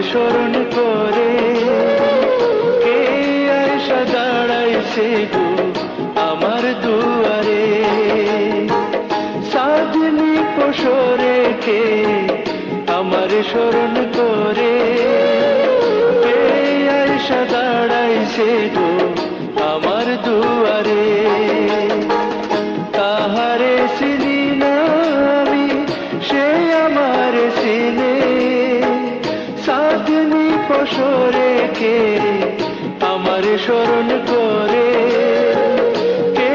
স্মরণ করে কে আয়সা দাঁড়াইছে গো আমার দুয়ারে। সাজনি পশরে কে আমার স্মরণ করে কে আয়সা দাঁড়াইছে গো আমার দুয়ারে। তাহারে চিনি না আমি সে আমার চিনে, সাজনি পশরে কে আমার স্মরণ করে কে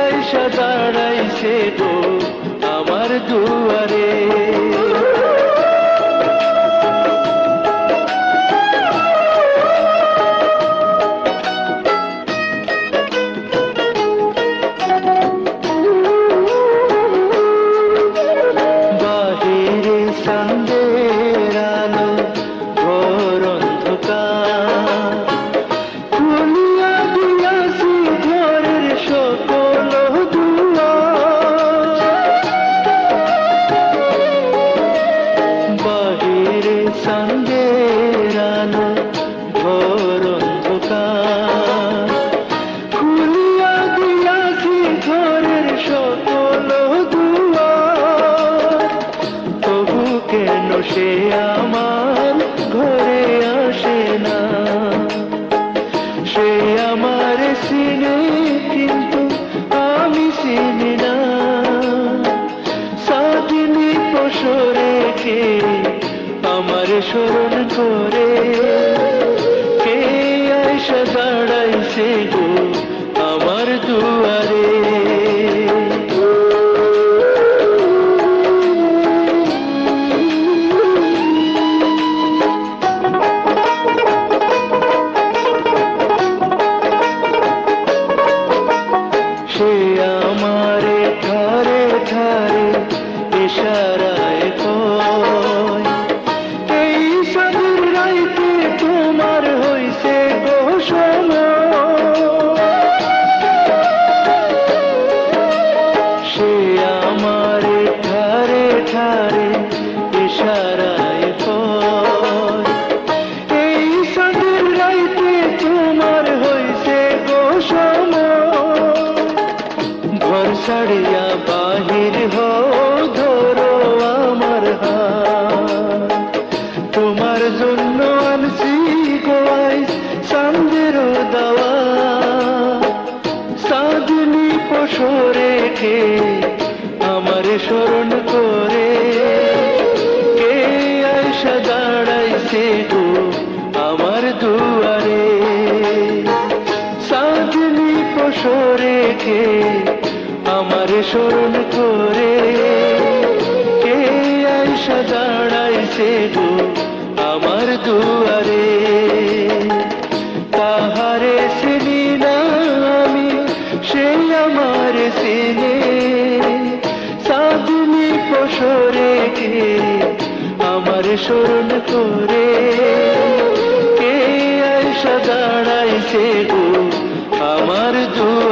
আয়সা দাঁড়াইছে গো আমার দুয়ারে। বাহিরে চাঁদের আলো ঘোর অন্ধকার, খুলিয়া দিয়াছি ঘরের সকল দুয়ার। বাহিরে চাঁদের আলো ঘোর অন্ধকার, খুলিয়া দিয়াছি ঘরের সকল দুয়ার। তবু কেন সে আমার ঘরে আসে না, সে আমার চিনে কিন্তু আমি চিনি না। সাজনি পশরে কে আমার স্মরণ করে কে আয়সা দাঁড়াইছে গো আমার দুয়ারে। সে আমারে ধারে ধারে ইশারায় কয় এই সাধুর রাইতে তোমার হইছে গো সময়। সে আমারে ধারে ধারে ইশারায় কয় এই সাধুর রাইতে তোমার হইছে গো সময়। ঘর ছাড়িয়া বাহির হও ধরো আমার হাত, তোমার জন্য আনছি গোয়াই চাঁদের দাওয়া। সাজনি পশরে কে আমার স্মরণ করে কে আয়সা দাঁড়াইছে গো আমার দুয়ারে। সাজনি পশরে কে আমার স্মরণ করে কে আয়সা দাঁড়াইছে গো আমার দুয়ারে। তাহারে চিনি না আমি সে আমার চিনে, সাজনি পশরে কে আমার স্মরণ করে কে আয়সা দাঁড়াইছে গো আমার দুয়ারে।